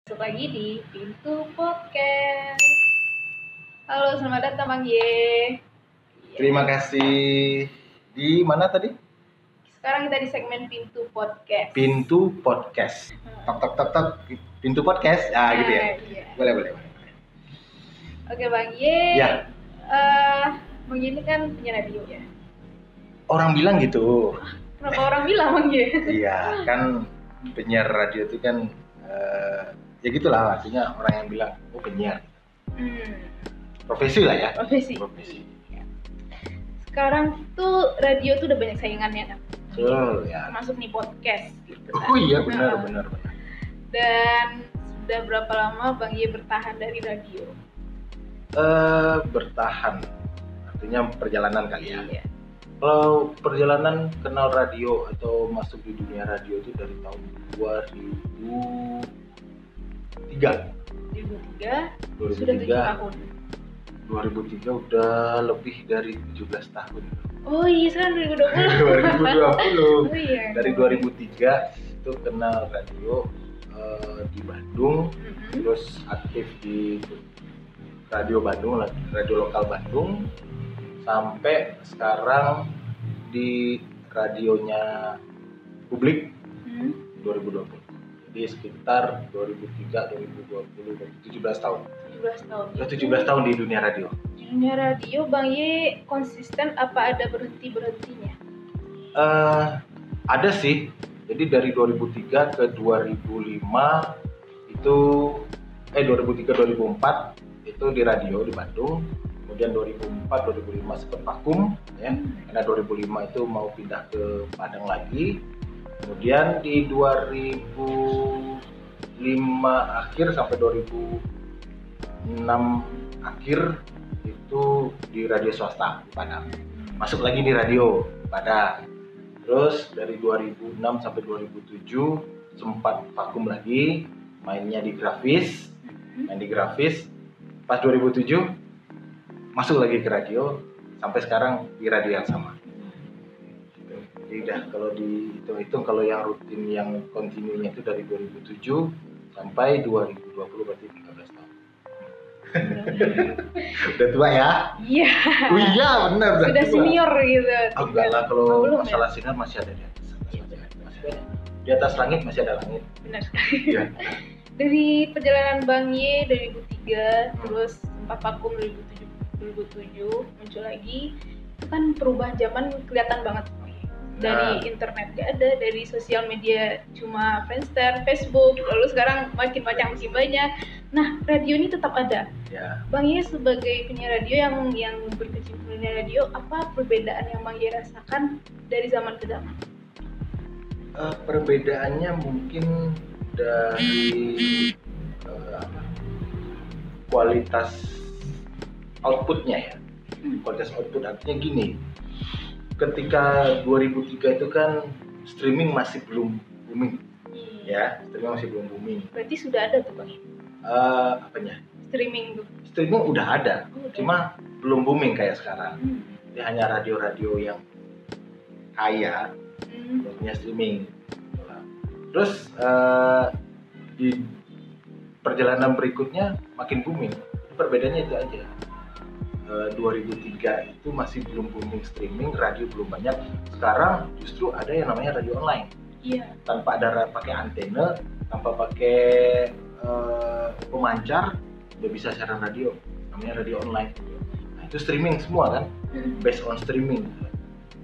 Masuk lagi di Pintu Podcast. Halo, selamat datang Bang Ye. Terima kasih. Di mana tadi? Sekarang kita di segmen Pintu Podcast. Pintu Podcast. Tak. Pintu Podcast. Gitu ya. Iya. Boleh. Oke Bang Ye. Ya. Bang Ye ini kan punya radio ya. Orang bilang gitu. Kenapa orang bilang Bang Ye? Iya, kan penyiar radio itu kan ya gitulah, artinya orang yang bilang penyiar. Profesi lah ya. Profesi. Sekarang tuh radio tuh udah banyak saingannya kan. Betul ya. Termasuk nih podcast gitu kan. Oh iya benar. Dan sudah berapa lama Bang Ye bertahan dari radio? Bertahan. Artinya perjalanan kali ya. Iya. Kalau perjalanan kenal radio atau masuk di dunia radio itu dari tahun 2003. 2003 sudah 7 tahun. 2003 udah lebih dari 17 tahun. Oh iya, sekarang 2020. 2020. Oh iya. Dari 2003 itu kenal radio di Bandung, terus aktif di radio Bandung, radio lokal Bandung, sampai sekarang di radionya publik 2020. Jadi sekitar 2003, 2020, 17 tahun. 17 tahun. Udah 17 tahun di dunia radio. Di dunia radio Bang Ye konsisten apa ada berhentinya? Ada sih. Jadi dari 2003 ke 2005 itu 2003-2004 itu di radio di Bandung. Kemudian 2004-2005 sempat vakum ya. Karena 2005 itu mau pindah ke Padang lagi. Kemudian di 2005 akhir sampai 2006 akhir itu di radio swasta di Padang. Masuk lagi di radio Padang. Terus dari 2006 sampai 2007 sempat vakum lagi, mainnya di grafis. Main di grafis. Pas 2007 masuk lagi ke radio sampai sekarang di radio yang sama. Jadi udah kalau dihitung-hitung kalau yang rutin yang kontinunya itu dari 2007 sampai 2020 berarti 13 tahun. Udah tua ya? Iya. Oh iya benar udah Sudah tua. Senior gitu. Enggak lah, kalau belum, masalah sinar masih ada di atas. Masih ada. Di atas langit masih ada langit. Benar sekali. Iya. Dari perjalanan Bang Ye 2003 terus sempat vakum 2007 muncul lagi, itu kan perubahan zaman kelihatan banget. Dari internet gak ada, dari sosial media cuma Friendster, Facebook, lalu sekarang makin banyak. Nah, radio ini tetap ada. Ya. Bang Ye sebagai penyiar radio yang berkecimpung di radio, apa perbedaan yang Bang Ye rasakan dari zaman ke zaman? Perbedaannya mungkin dari kualitas outputnya ya. Kualitas output artinya gini. Ketika 2003 itu kan streaming masih belum booming. Ya, streaming masih belum booming. Berarti sudah ada tuh Bang Ye? Apanya? Streaming tuh? Streaming udah ada, Udah. cuma belum booming kayak sekarang. Jadi hanya radio-radio yang kaya punya streaming. Terus di perjalanan berikutnya makin booming. Perbedaannya itu aja. 2003 itu masih belum booming streaming, radio belum banyak. Sekarang justru ada yang namanya radio online. Iya. Tanpa ada pakai antena, tanpa pakai pemancar, udah bisa siaran radio. Namanya radio online. Nah, itu streaming semua kan, based on streaming.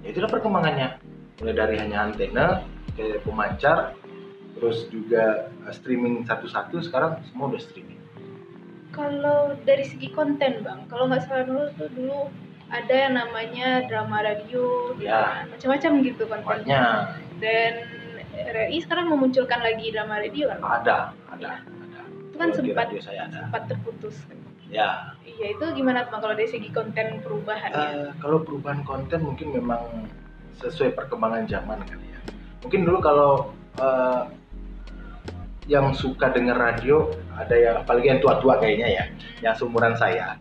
Ya itulah perkembangannya. Mulai dari hanya antena, ke pemancar, terus juga streaming satu-satu. Sekarang semua udah streaming. Kalau dari segi konten Bang, kalau nggak salah dulu ada yang namanya drama radio, Ya. macam-macam gitu kontennya. Banyak. Dan RRI sekarang memunculkan lagi drama radio kan? Ada. Itu kan Kalau di sempat radio saya ada. terputus. Ya. Iya, itu gimana Bang kalau dari segi konten perubahannya? Kalau perubahan konten mungkin memang sesuai perkembangan zaman kali ya. Mungkin dulu kalau yang suka denger radio ada yang apalagi yang tua-tua kayaknya ya, yang seumuran saya.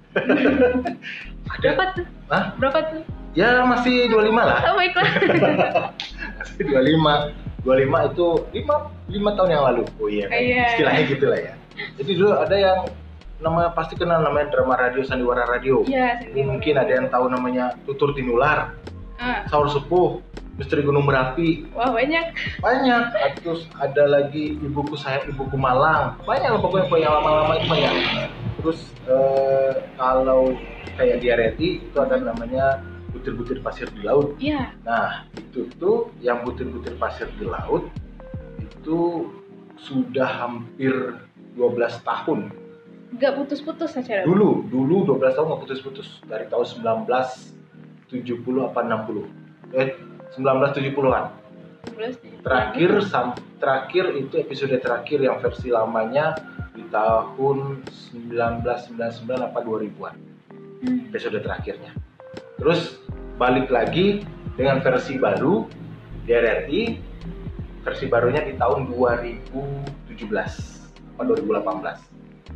Berapa tuh? Hah? Berapa tuh? Ya masih 25 lah. Oh baiklah. Masih 25 itu 5 tahun yang lalu. Oh iya. Iya. Istilahnya gitulah ya. Jadi dulu ada yang namanya pasti kenal namanya drama radio Sandiwara Radio. Iya, Sandiwara. Mungkin ada yang tahu namanya Tutur Tinular, Saur Sepuh, Misteri Gunung Merapi. Wah, banyak. Terus ada lagi Ibuku Sayang Ibuku Malang. Banyak lah pokoknya yang lama-lama itu banyak. Terus kalau kayak di RRI itu ada namanya Butir-butir Pasir di Laut. Iya. Nah, itu tuh yang Butir-butir Pasir di Laut itu sudah hampir 12 tahun. Nggak putus-putus acara. Dulu 12 tahun nggak putus-putus. Dari tahun 1970 apa 60. 1970-an. Terakhir itu episode terakhir yang versi lamanya di tahun 1999 apa 2000-an. Episode terakhirnya. Terus balik lagi dengan versi baru di RRI. Versi barunya di tahun 2017 atau 2018.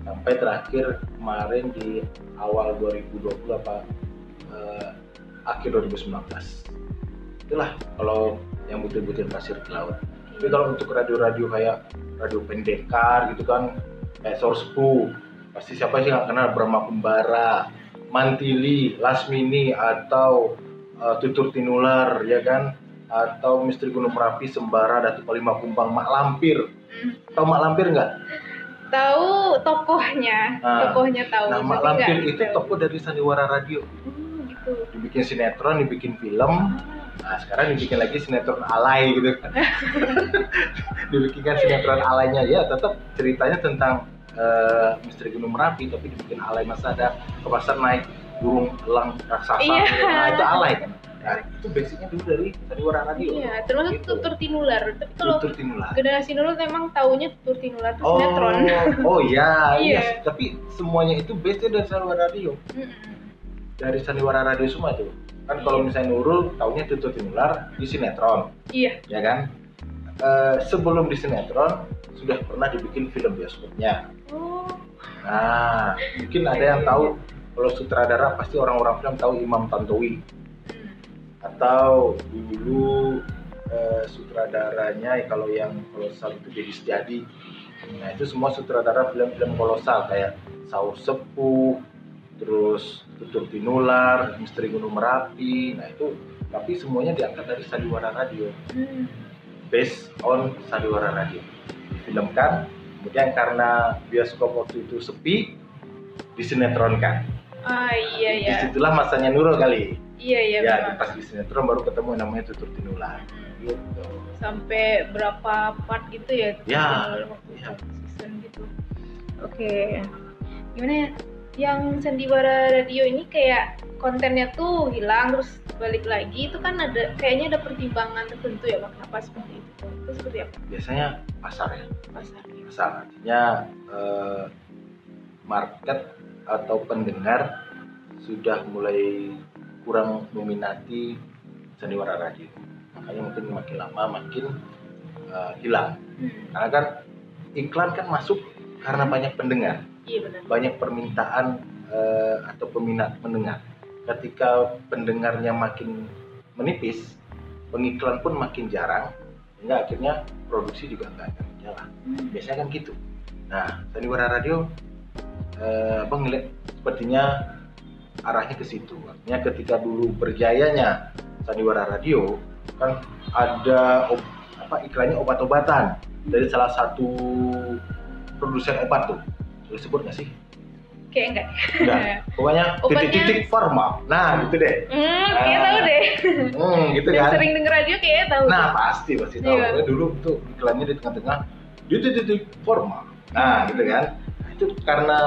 Sampai terakhir kemarin di awal 2020 apa akhir 2019. Itulah kalau yang Butir-butir Pasir di Laut. Tapi kalau untuk radio-radio kayak radio pendekar gitu kan, kayak Saur Sepuh, pasti siapa sih nggak kenal Brahma Kumbara, Mantili, Lasmini, atau Tutur Tinular, ya kan, atau Misteri Gunung Merapi, Sembara, Datuk Palima Kumbang, Mak Lampir. Tahu Mak Lampir nggak? Tahu tokohnya, tokohnya tahu. Nah, Mak Lampir itu tokoh dari Sandiwara Radio. Gitu. Dibikin sinetron, dibikin film. Nah, sekarang dibikin lagi sinetron alay gitu kan. Dibikinkan sinetron alaynya, ya tetap ceritanya tentang Misteri Gunung Merapi, tapi dibikin alay, masa ada ke pasar naik burung elang raksasa. Iya. Nah, itu alay kan. Nah, itu basicnya dulu dari Sandiwara Radio. Iya, termasuk gitu. Tutur Tinular. Tapi kalau Tutur Tinular. generasi dulu memang taunya Tutur Tinular itu sinetron. Oh iya, Iya. Tapi semuanya itu base-nya dari Sandiwara Radio. Dari Sandiwara Radio semua tuh. Kan kalau misalnya Nurul taunya Tutur Tinular di sinetron. Iya. Ya kan? Sebelum di sinetron sudah pernah dibikin film bioskopnya. Oh. Nah, mungkin ada yang tahu, kalau sutradara pasti orang-orang film tahu Imam Tantowi. Atau dulu sutradaranya kalau kolosal itu Deddy Setiadi. Nah, itu semua sutradara film-film kolosal kayak Saur Sepuh, terus Tutur Tinular, Misteri Gunung Merapi. Nah, itu tapi semuanya diangkat dari Sandiwara Radio. Based on Sandiwara Radio. Difilmkan, kemudian karena bioskop waktu itu sepi, disinetronkan. Iya ya. Disitulah masanya Nurul kali. Iya ya. Ya, pas di sinetron baru ketemu yang namanya Tutur Tinular. Gitu. Sampai berapa part gitu ya? Ya. Season gitu. Oke. Gimana ya? Yang Sandiwara Radio ini kayak kontennya tuh hilang terus balik lagi, itu kan kayaknya ada pertimbangan tertentu ya, Pak, kenapa seperti itu? Itu seperti apa? Biasanya pasar ya. Pasar. Artinya market atau pendengar sudah mulai kurang meminati Sandiwara Radio. Makanya mungkin makin lama makin hilang. Karena kan iklan kan masuk karena banyak pendengar. Iya benar. Banyak permintaan atau peminat mendengar. Ketika pendengarnya makin menipis, pengiklan pun makin jarang, sehingga akhirnya produksi juga nggak akan jalan. Biasanya kan gitu. Nah, Sandiwara Radio, Bang ngeliat sepertinya arahnya ke situ. Artinya ketika dulu berjayanya Sandiwara Radio, kan ada iklannya obat-obatan dari salah satu produsen obat tuh. Boleh sebut nggak sih? Kayak enggak. Pokoknya titik-titik farma. Nah, gitu deh. Kayak tahu deh. Gitu kan. Sering denger radio kayak tahu. Nah, pasti tahu. Iya. Dulu tuh iklannya di tengah-tengah titik-titik farma. Nah, gitu kan. Nah, itu karena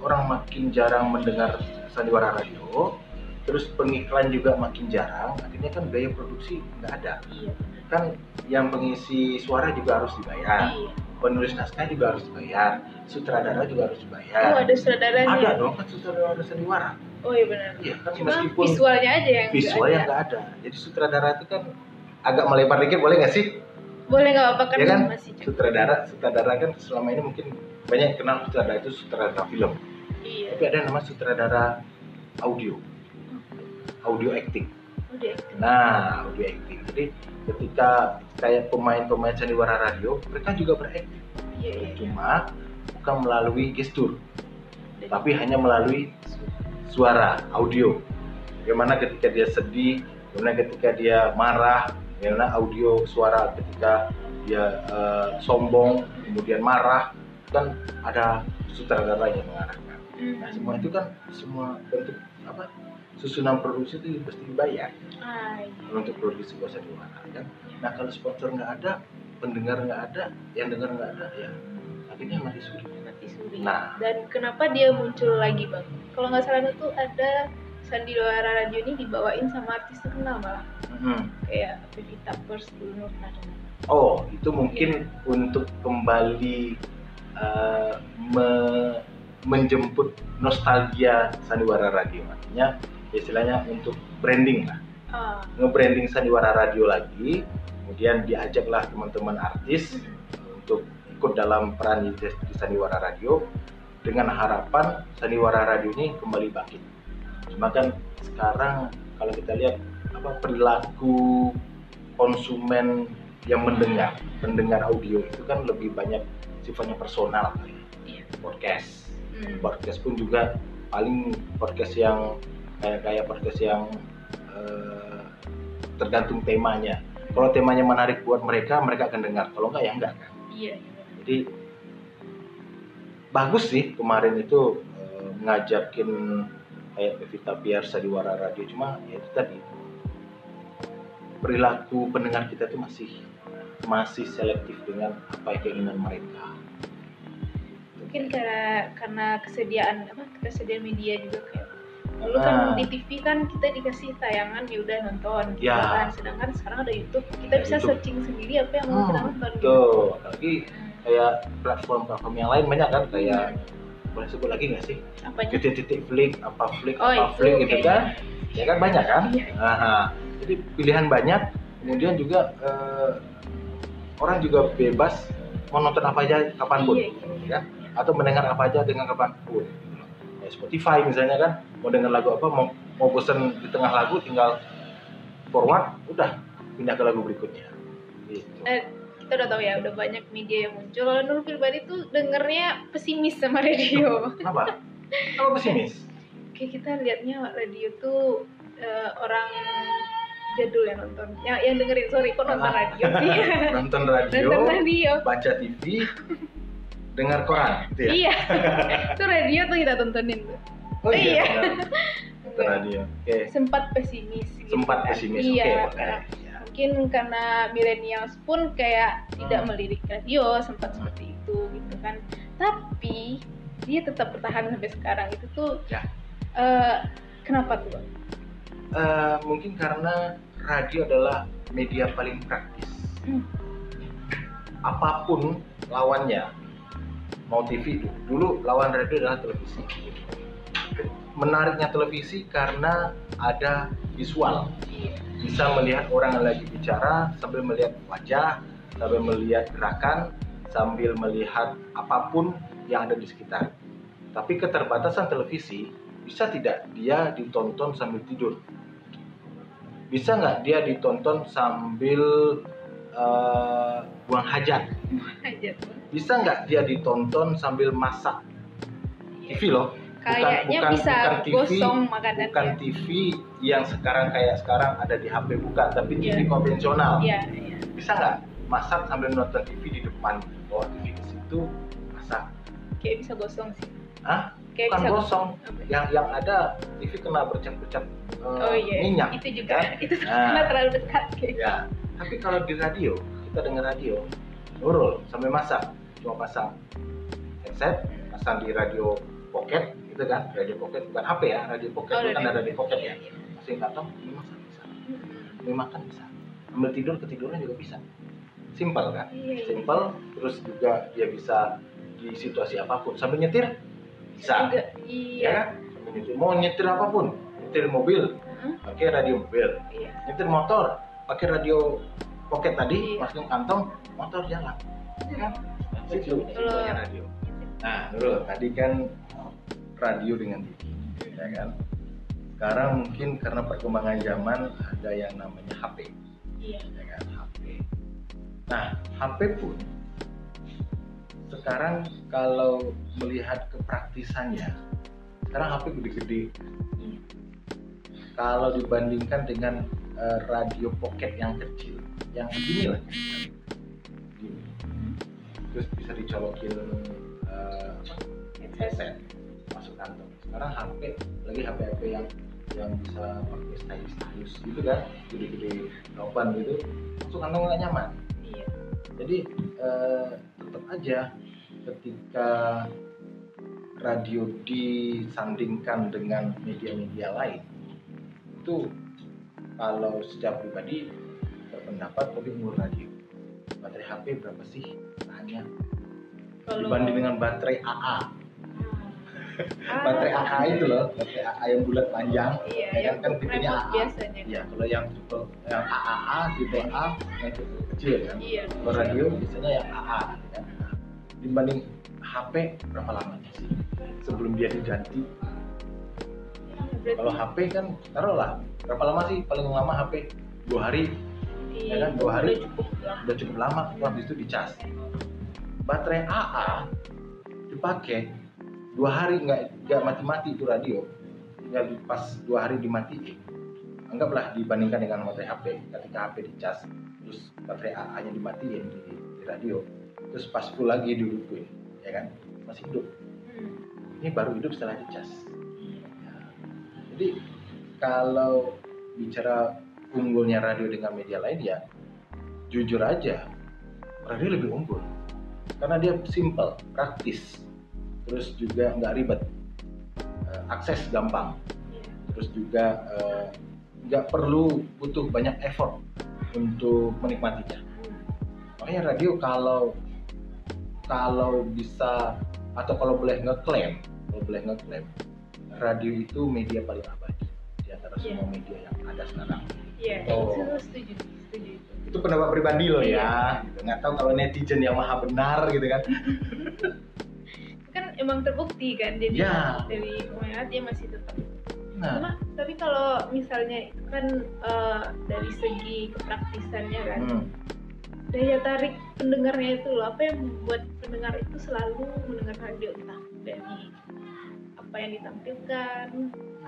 orang makin jarang mendengar Sandiwara Radio, terus pengiklan juga makin jarang, akhirnya kan biaya produksi nggak ada. Iya. Kan yang pengisi suara juga harus dibayar. Iya. Penulis naskah juga harus dibayar, sutradara juga harus dibayar. Oh, ada sutradaranya. Ada dong, kan sutradara Sandiwara. Oh iya benar. Iya kan, cuma meskipun visualnya aja yang visualnya nggak ada. Jadi sutradara itu kan agak melebar dikit, boleh nggak sih? Boleh, nggak apa-apa kan, ya kan? Masih Sutradara kan selama ini mungkin banyak yang kenal sutradara itu sutradara film. Iya. Tapi ada yang namanya sutradara audio acting. Nah, audio acting. Jadi ketika kayak pemain-pemain Sandiwara Radio, mereka juga berakting. Iya. Cuma bukan melalui gestur, tapi hanya melalui suara, audio. Bagaimana ketika dia sedih, bagaimana ketika dia marah, bagaimana audio suara ketika dia sombong, kemudian marah, kan ada sutradara yang mengarahkan. Nah semua itu kan semua bentuk susunan produksi itu pasti dibayar untuk produksi sebuah sandiwara kan. Nah kalau sponsor nggak ada, pendengar nggak ada, yang dengar nggak ada, ya akhirnya mati suri. Nah, dan kenapa dia muncul lagi bang? Kalau nggak salah itu ada sandiwara radio ini dibawain sama artis terkenal malah, kayak Pevita Pierce dulu pernah dengar. Oh, itu mungkin untuk kembali menjemput nostalgia sandiwara radio, artinya istilahnya untuk branding lah, nge-branding sandiwara radio lagi, kemudian diajaklah teman-teman artis untuk ikut dalam peran di sandiwara radio dengan harapan sandiwara radio ini kembali bangkit. Cuma kan sekarang kalau kita lihat perilaku konsumen yang pendengar audio itu kan lebih banyak sifatnya personal, podcast pun juga paling podcast yang kayak podcast yang tergantung temanya. Kalau temanya menarik buat mereka akan dengar. Kalau enggak ya enggak kan. Iya. Jadi bagus sih kemarin itu ngajakin kayak Pevita Pierce sandiwara radio, cuma ya itu tadi perilaku pendengar kita itu masih selektif dengan apa yang keinginan mereka. Mungkin karena kesediaan media juga, kayak dulu kan di TV kan kita dikasih tayangan ya udah nonton gitu kan, sedangkan sekarang ada YouTube, kita bisa searching sendiri apa yang mau kita nonton. Betul, apalagi kayak platform yang lain banyak kan, kayak boleh sebut lagi nggak sih? Titik flick gitu kan? Ya kan banyak kan? Nah, jadi pilihan banyak, kemudian juga orang juga bebas mau nonton apa aja kapanpun, ya, atau mendengar apa aja dengan kapanpun. Ya, Spotify misalnya kan, mau dengar lagu apa, mau bosan di tengah lagu, tinggal forward, udah pindah ke lagu berikutnya. Gitu. Kita udah tahu ya, udah banyak media yang muncul. Kalau Nur pribadi tuh dengernya pesimis sama radio. Kenapa? Kenapa pesimis? Kayak kita liatnya radio tuh orang jadul yang nonton, yang dengerin, sorry kok nonton radio sih. Nonton radio, baca TV, dengar koran, gitu ya? Iya, itu radio tuh kita tontonin tuh. Oh iya, nonton radio. Okay. Sempat pesimis. Iya. Mungkin karena millennials pun kayak tidak melirik radio, sempat seperti itu gitu kan. Tapi dia tetap bertahan sampai sekarang, itu tuh kenapa tuh? Mungkin karena radio adalah media paling praktis. Apapun lawannya, mau TV dulu lawan radio adalah televisi. Menariknya televisi karena ada visual, bisa melihat orang yang lagi bicara sambil melihat wajah, sambil melihat gerakan, sambil melihat apapun yang ada di sekitar. Tapi keterbatasan televisi, bisa tidak dia ditonton sambil tidur? Bisa nggak dia ditonton sambil buang hajat? Bisa nggak dia ditonton sambil masak? TV loh. Kayaknya bisa gosong makanannya. Bukan TV yang sekarang ada di HP, bukan, tapi TV konvensional. Bisa nggak masak sambil nonton TV di depan, bawa TV ke situ, masak? Kayak bisa gosong sih. Bukan gosong, yang ada TV kena bercak-bercak minyak. Itu juga, kan? Itu kena terlalu dekat kayak. Ya, tapi kalau di radio, kita dengar radio, Nurul sambil masak, cuma pasang headset, pasang di radio pocket, gitu kan? Radio pocket bukan HP ya, radio pocket bukan ada di pocket ya. Masih nggak tahu, masak bisa, makan bisa, ambil tidur ketiduran juga bisa. Simpel kan? Simpel, terus juga dia bisa di situasi apapun, sambil nyetir bisa, ya kan? Sambil nyetir, mau nyetir apapun, nyetir mobil, pakai radio mobil, nyetir motor, pakai radio pocket tadi, masukin kantong, motor jalan, ya kan? Itu radio. Nah, dulu tadi kan radio dengan TV, ya kan? Sekarang mungkin karena perkembangan zaman ada yang namanya HP, ya kan? HP. Nah, HP pun sekarang kalau melihat kepraktisannya, sekarang HP gede-gede. Kalau dibandingkan dengan radio pocket yang kecil, yang begini lah, gini. Terus bisa dicolokin headset masuk kantong. Sekarang HP, lagi HP yang bisa pakai stylus gitu kan, gede-gede loban gitu, masuk kantong nggak nyaman. Iya. Jadi tetap aja ketika radio disandingkan dengan media-media lain, itu kalau secara pribadi berpendapat lebih murah radio. Baterai HP berapa sih tahannya? Dibanding dengan baterai AA. Baterai AA itu loh, baterai AA yang bulat panjang. Iya, ya yang kan tipenya AA. biasanya. Iya, kalau yang AAA, tipe A, yang tipe kecil kan. Iya. Kalau radio biasanya yang AA. Kan? Dibanding HP berapa lamanya sih sebelum dia diganti? Kalau HP kan taruhlah berapa lama sih paling lama HP? 2 hari. Iya, Ya kan 2 hari udah cukup lama, habis itu dicas. Baterai AA dipakai 2 hari nggak mati-mati itu radio, tinggal pas 2 hari dimatiin. Anggaplah dibandingkan dengan baterai HP, ketika HP dicas terus baterai AA nya dimatiin di radio, terus pas full lagi dihidupin, ya kan masih hidup. Ini baru hidup setelah dicas. Ya. Jadi kalau bicara unggulnya radio dengan media lain, ya jujur aja radio lebih unggul karena dia simple, praktis, terus juga nggak ribet, akses gampang, terus juga nggak perlu butuh banyak effort untuk menikmatinya. Makanya radio kalau bisa atau kalau boleh ngeklaim, radio itu media paling abadi di antara semua media yang ada sekarang. Iya, itu setuju. Itu pendapat pribadi loh ya. Gitu. Nggak tahu kalau netizen yang maha benar gitu kan. Kan emang terbukti kan, jadi dari kemarin dia masih tetap. Nah. Tapi kalau misalnya itu kan dari segi kepraktisannya kan, daya tarik pendengarnya itu loh, apa yang membuat pendengar itu selalu mendengar radio, entah dari apa yang ditampilkan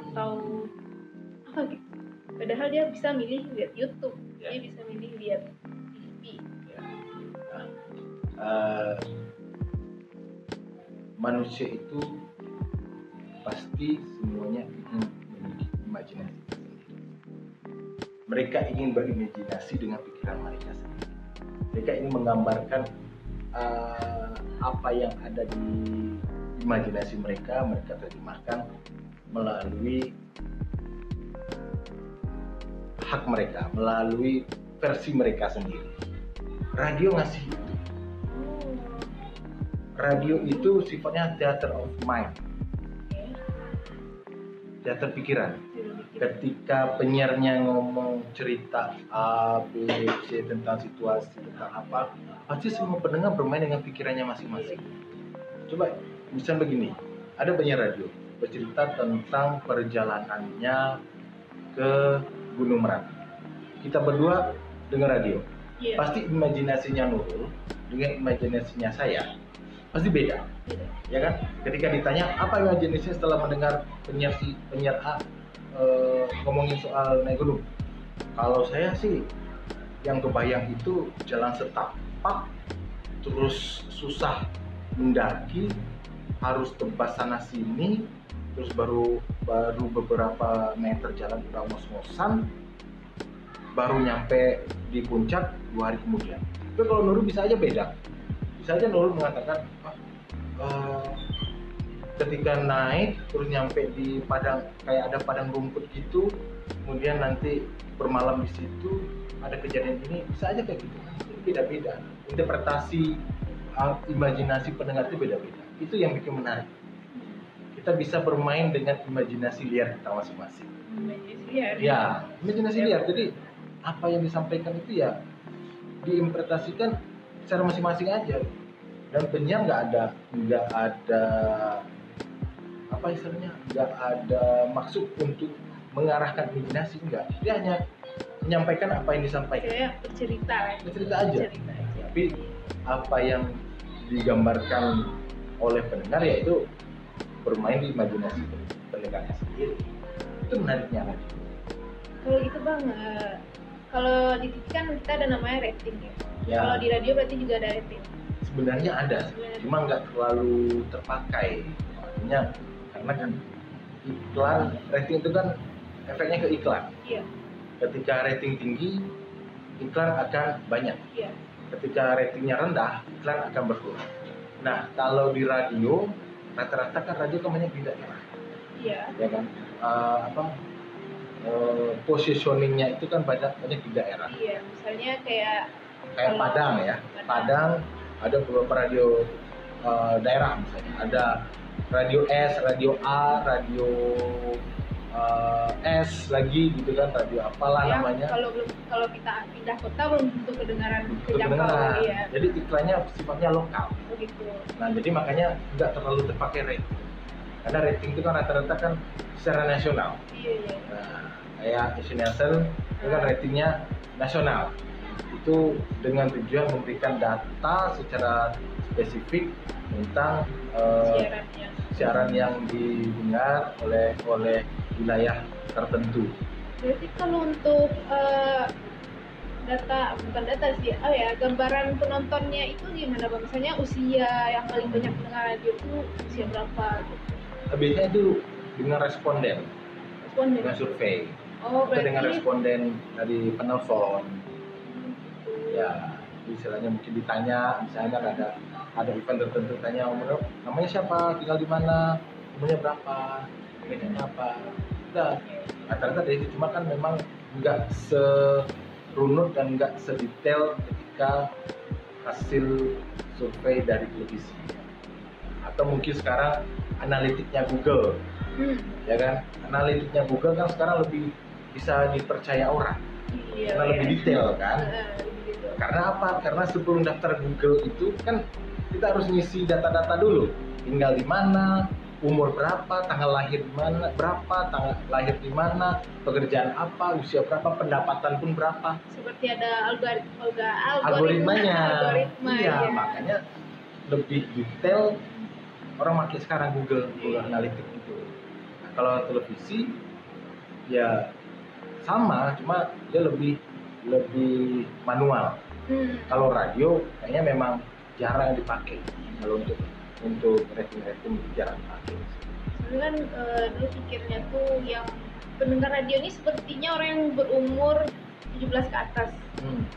atau apa gitu. Padahal dia bisa milih lihat YouTube, dia bisa milih lihat TV. Manusia itu pasti semuanya ingin memiliki imajinasi sendiri. Mereka ingin berimajinasi dengan pikiran mereka sendiri. Mereka ingin menggambarkan apa yang ada di imajinasi mereka terjemahkan melalui hak mereka, melalui versi mereka sendiri. Radio ngasih itu. Radio itu sifatnya theater of mind, teater pikiran. Ketika penyiarnya ngomong cerita A, B, C tentang situasi, tentang apa, pasti semua pendengar bermain dengan pikirannya masing-masing. Coba misalnya begini, ada penyiar radio bercerita tentang perjalanannya ke Gunung Merapi. Kita berdua dengar radio. Pasti imajinasinya Nurul dengan imajinasinya saya pasti beda. Ya kan? Ketika ditanya apa imajinasinya setelah mendengar penyiar A ngomongin soal naik gunung. Kalau saya sih yang kebayang itu jalan setapak, terus susah mendaki, harus tebas sana sini, terus baru beberapa meter jalan udah ngos-ngosan, baru nyampe di puncak 2 hari kemudian. Tapi kalau Nurul bisa aja beda. Bisa aja Nurul mengatakan ketika naik terus nyampe di padang, kayak ada padang rumput gitu, kemudian nanti bermalam di situ, ada kejadian ini, bisa aja kayak gitu. Itu beda-beda. Interpretasi imajinasi pendengar itu beda-beda. Itu yang bikin menarik. Kita bisa bermain dengan imajinasi liar kita masing-masing. Imajinasi liar. Jadi apa yang disampaikan itu ya diinterpretasikan secara masing-masing aja. Dan penyiar nggak ada apa istilahnya, nggak ada maksud untuk mengarahkan imajinasi, enggak. Dia hanya menyampaikan apa yang disampaikan. Kayak bercerita aja. Tapi apa yang digambarkan oleh pendengar, yaitu bermain di imajinasi pendengarnya sendiri. Itu menariknya radio. Kalau gitu Bang, kalau di TV kan kita ada namanya rating ya. Ya. Kalau di radio berarti juga ada rating. Sebenarnya ada, cuma nggak terlalu terpakai. Artinya karena kan iklan, rating itu kan efeknya ke iklan. Iya. Ketika rating tinggi, iklan akan banyak. Iya. Ketika ratingnya rendah, iklan akan berkurang. Nah, kalau di radio, rata-rata kan radio kan banyak di daerah. Iya. Ya kan? Positioningnya itu kan banyak di daerah. Iya, misalnya kayak Padang ya. Padang ada beberapa radio daerah misalnya. Ada radio S, radio A, radio S lagi gitu kan, radio apalah ya, namanya. Kalau kita pindah kota belum tentu kejangkau. Iya. Jadi iklannya sifatnya lokal. Begitu. Nah, jadi makanya nggak terlalu terpakai rating. Karena rating itu kan rata-rata kan secara nasional. Iya. Nah, kayak Asian Nielsen itu kan ratingnya nasional. Itu dengan tujuan memberikan data secara spesifik tentang siaran yang didengar oleh wilayah tertentu. Berarti kalau untuk gambaran penontonnya itu gimana Bang? Misalnya usia yang paling banyak mendengar radio itu usia berapa gitu? Biasanya itu dengan responden. Dengan survei. Oh, atau dengan responden dari penelpon. Ya, istilahnya mungkin ditanya, misalnya kan ada event tertentu, tanya namanya siapa, tinggal di mana, umurnya berapa, bedanya apa. Udah, rata-rata dari itu. Cuma kan memang nggak serunut dan nggak sedetail ketika hasil survei dari televisi. Atau mungkin sekarang analitiknya Google, ya kan? Analitiknya Google kan sekarang lebih bisa dipercaya orang, karena lebih detail kan? Karena apa? Karena sebelum daftar Google itu kan kita harus ngisi data-data dulu, tinggal di mana, umur berapa, tanggal lahir di mana, tanggal lahir di mana, pekerjaan apa, usia berapa, pendapatan pun berapa. Seperti ada algoritmanya. Iya, ya. Makanya lebih detail orang pakai sekarang Google Analytics itu. Nah, kalau televisi ya sama, cuma dia lebih manual. Kalau radio kayaknya memang jarang dipakai. Kalau untuk rating jarang dipakai. Sebenarnya kan dulu pikirnya tuh yang pendengar radio ini sepertinya orang yang berumur 17 ke atas.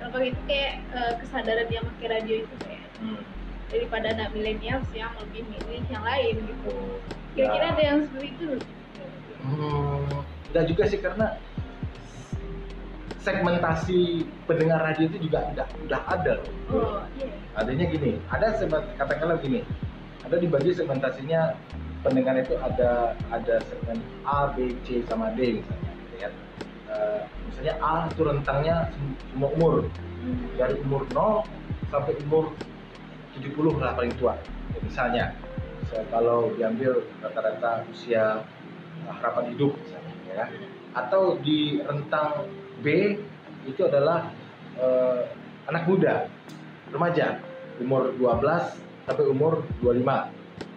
Kalau itu kayak kesadaran dia pakai radio itu kayak daripada anak milenial yang lebih milih yang lain gitu. Kira-kira ada yang seperti itu? Enggak juga sih, karena segmentasi pendengar radio itu juga udah ada loh. Oh, iya. Adanya gini, katakanlah gini, ada dibagi segmentasinya pendengar itu ada segmen A, B, C sama D misalnya, gitu ya. Misalnya A itu rentangnya semua umur, dari umur 0 sampai umur 70 lah paling tua. Ya, misalnya kalau diambil rata-rata usia harapan hidup misalnya, ya. Atau di rentang B itu adalah anak muda, remaja, umur 12 sampai umur 25.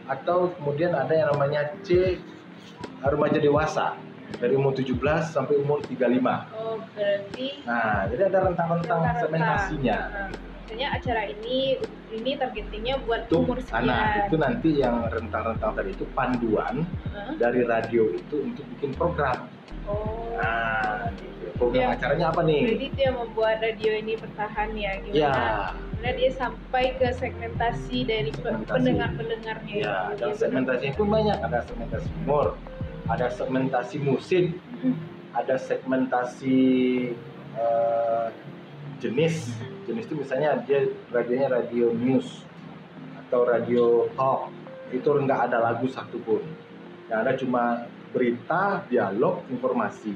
Atau kemudian ada yang namanya C, remaja dewasa, dari umur 17 sampai umur 35. Oh, berarti. Nah, jadi ada rentang-rentang segmentasinya. Misalnya acara ini targetingnya buat umur sekian. Nah, itu nanti yang rentang-rentang tadi itu panduan dari radio itu untuk bikin program. Oh. Nah, gitu. Program acaranya apa nih? Jadi itu yang membuat radio ini bertahan ya, gimana? Ya. Karena dia sampai ke segmentasi dari pendengar-pendengarnya. Ya, dan segmentasinya pun banyak. Ada segmentasi humor, ada segmentasi musik, ada segmentasi jenis itu misalnya dia radionya radio news atau radio talk, itu nggak ada lagu satupun, yang ada cuma berita, dialog, informasi.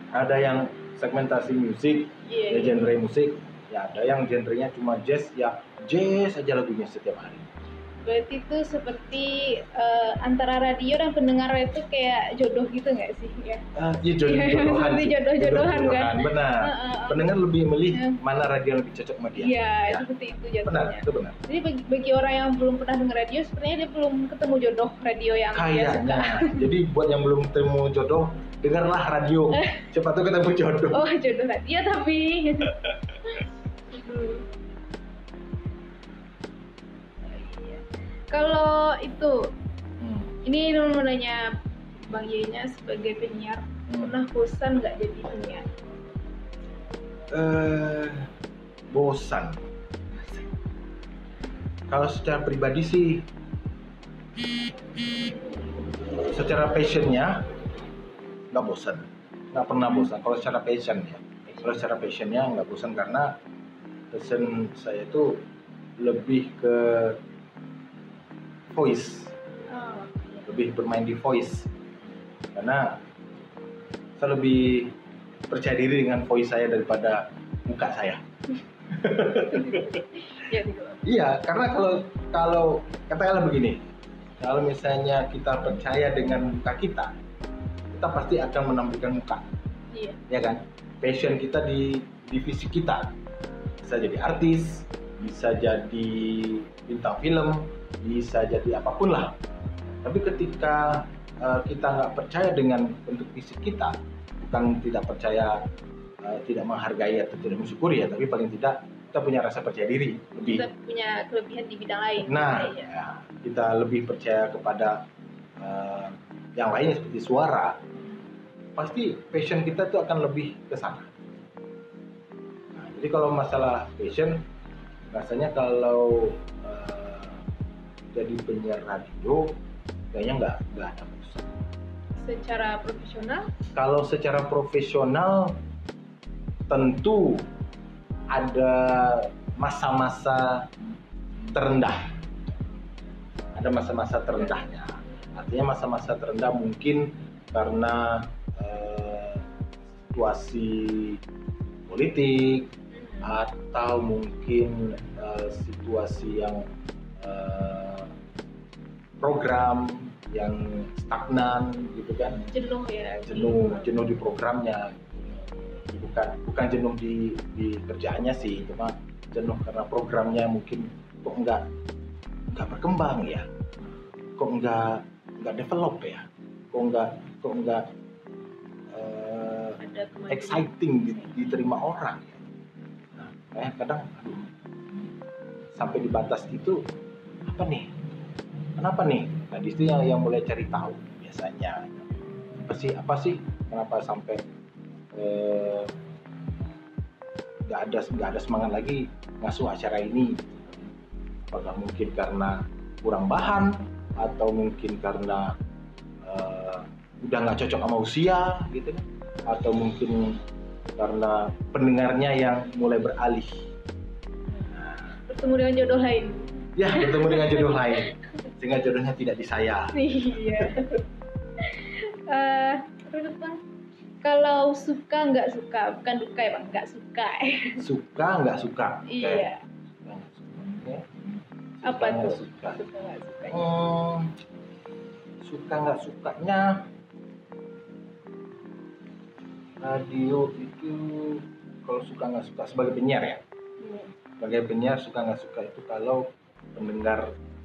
Ada yang segmentasi musik, ya genre musik, ya ada yang genrenya cuma jazz, ya jazz aja lagunya setiap hari. Berarti itu seperti antara radio dan pendengar itu kayak jodoh gitu nggak sih? Ya. Iya, jodoh-jodohan Seperti sih. jodoh-jodohan kan? Benar. Pendengar lebih milih mana radio yang lebih cocok sama dia. Iya, Ya. seperti itu Benar, jatuhnya. itu benar. Jadi bagi orang yang belum pernah dengar radio, sebenarnya dia belum ketemu jodoh radio yang dia suka. Kayaknya. Jadi buat yang belum ketemu jodoh, dengarlah radio. Cepat tuh ketemu jodoh. Oh, jodoh radio tapi. Kalau itu, ini mau nanya Bang Ye-nya sebagai penyiar, pernah bosan nggak jadi penyiar? Bosan. Kalau secara pribadi sih, secara passionnya nggak bosan, nggak pernah bosan. Kalau secara passion ya, kalau secara passionnya nggak bosan karena passion saya itu lebih ke voice, lebih bermain di voice karena saya lebih percaya diri dengan voice saya daripada muka saya. Iya, karena kalau katakanlah begini, kalau misalnya kita percaya dengan muka kita pasti akan menampilkan muka. Iya. Ya kan? Passion kita di fisik kita. Bisa jadi artis, bisa jadi bintang film, bisa jadi apapun lah. Tapi ketika kita nggak percaya dengan bentuk fisik kita, bukan tidak percaya, tidak menghargai atau tidak mensyukuri ya, tapi paling tidak kita punya rasa percaya diri lebih. Kita punya kelebihan di bidang lain. Nah, ya, kita lebih percaya kepada yang lainnya seperti suara, pasti passion kita tuh akan lebih ke sana. Nah, jadi kalau masalah passion, rasanya kalau jadi penyiar radio, kayaknya nggak ada bosan. Secara profesional? Kalau secara profesional, tentu ada masa-masa terendah. Ada masa-masa terendahnya. Artinya masa-masa terendah mungkin karena situasi politik atau mungkin situasi yang program yang stagnan gitu kan, Jenuh ya. jenuh di programnya, bukan jenuh di kerjaannya sih, cuma jenuh karena programnya mungkin kok nggak berkembang ya, kok nggak develop ya, kok nggak exciting diterima orang ya. Nah, kadang sampai di batas itu kenapa nih? Nah, di situ yang mulai cari tahu biasanya. Apa sih? Kenapa sampai nggak ada semangat lagi ngasuh acara ini? Apakah mungkin karena kurang bahan atau mungkin karena udah nggak cocok sama usia gitu kan? Atau mungkin karena pendengarnya yang mulai beralih. Bertemu dengan jodoh lain. Ya, bertemu dengan jodoh lain, sehingga jodohnya tidak di saya. Iya. Terus Bang, kalau suka nggak suka, bukan duka ya Bang, nggak suka. Suka nggak suka. Iya. Okay. Apa tuh? Suka nggak suka. Suka nggak sukanya radio itu, kalau suka nggak suka sebagai penyiar ya. Sebagai penyiar suka nggak suka itu kalau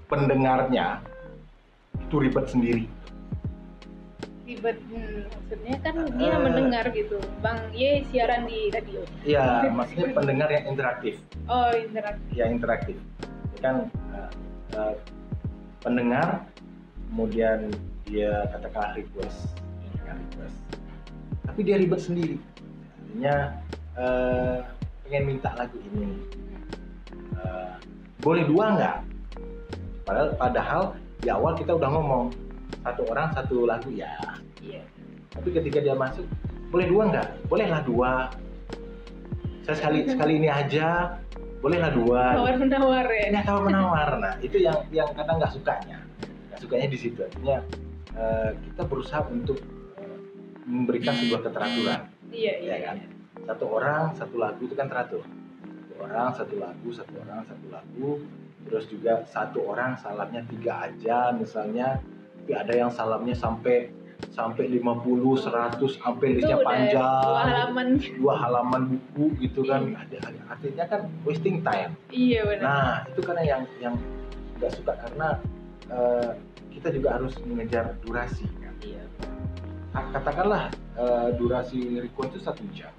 pendengarnya itu ribet sendiri. Ribet, maksudnya kan dia mendengar gitu. Bang Ye siaran di radio. Iya, maksudnya pendengar yang interaktif. Oh, interaktif. Ya, interaktif. Kan pendengar, kemudian dia katakanlah request. Tapi dia ribet sendiri. Artinya pengen minta lagu ini. Boleh dua nggak? Padahal di awal kita udah ngomong satu orang satu lagu ya. Iya. Tapi ketika dia masuk, boleh dua nggak? Bolehlah dua. Saya sekali ini aja, bolehlah dua. Tawar menawar ya. Ini tawar menawar. Nah, itu yang kadang nggak sukanya. Nggak sukanya di situ. Artinya kita berusaha untuk memberikan sebuah keteraturan. Iya. Kan? Satu orang satu lagu itu kan teratur. Satu orang satu lagu, Terus juga satu orang salamnya 3 aja misalnya, tapi ada yang salamnya sampai 50, 100, sampai Itu listnya udah panjang. 2 halaman. Buku gitu kan. Artinya kan wasting time. Iya benar. Nah, itu karena yang nggak suka karena kita juga harus mengejar durasi kan. Iya. Katakanlah durasi request itu 1 jam.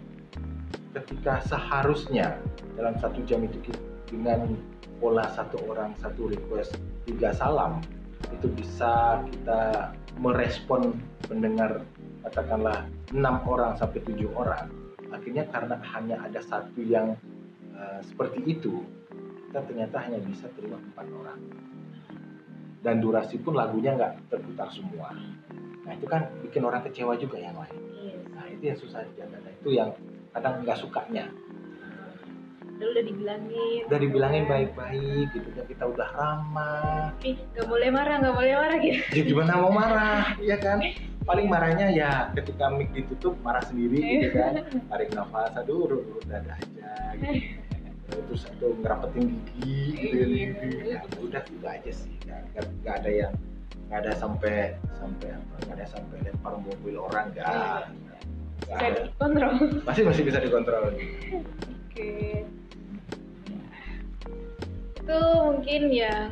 Ketika seharusnya dalam 1 jam itu dengan pola 1 orang 1 request 3 salam itu bisa kita merespon pendengar katakanlah 6 orang sampai 7 orang. Akhirnya karena hanya ada 1 yang seperti itu, kita ternyata hanya bisa terima 4 orang. Dan durasi pun lagunya nggak terputar semua. Nah itu kan bikin orang kecewa juga yang lain. Nah itu yang susah dijaga. Nah itu yang kadang nggak sukanya. Udah dibilangin baik-baik gitu kan, kita udah ramah. Tapi nggak boleh marah gitu. Ya gimana mau marah, ya kan? Paling marahnya ya ketika mic ditutup marah sendiri gitu kan. Tarik nafas, aduh udah ada aja gitu. Terus itu ngerapetin gigi gitu ya. Nah, udah gitu aja sih. Nggak ada sampai lempar mobil orang enggak. Bisa dikontrol. Masih bisa dikontrol. Oke. Itu mungkin yang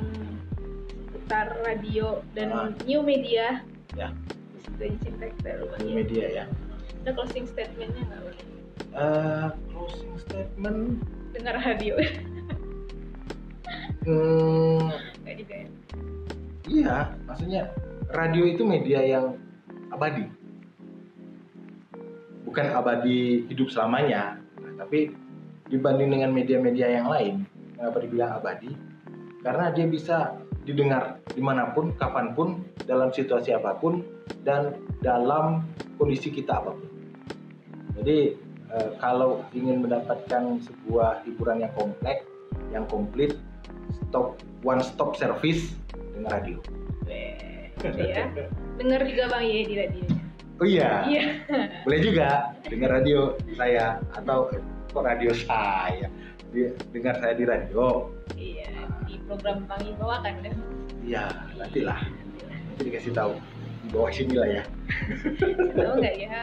seputar radio dan new media. Ya. New media ya. Ada closing statementnya nggak? Closing statement. Dengar radio. Nggak juga ya? Iya, maksudnya radio itu media yang abadi. Bukan abadi hidup selamanya, tapi dibanding dengan media-media yang lain, kenapa dibilang abadi? Karena dia bisa didengar dimanapun, kapanpun, dalam situasi apapun, dan dalam kondisi kita apapun. Jadi kalau ingin mendapatkan sebuah hiburan yang kompleks, yang komplit, one stop service dengan radio. Ya. Dengar juga Bang Ye di radio. Oh iya. Boleh juga dengar radio saya atau kok radio saya. Dengar saya di radio. Iya, di program Bang Ye bawakan kan? Iya, nantilah. Nanti dikasih tahu di bawah sini lah ya. Tahu nggak ya?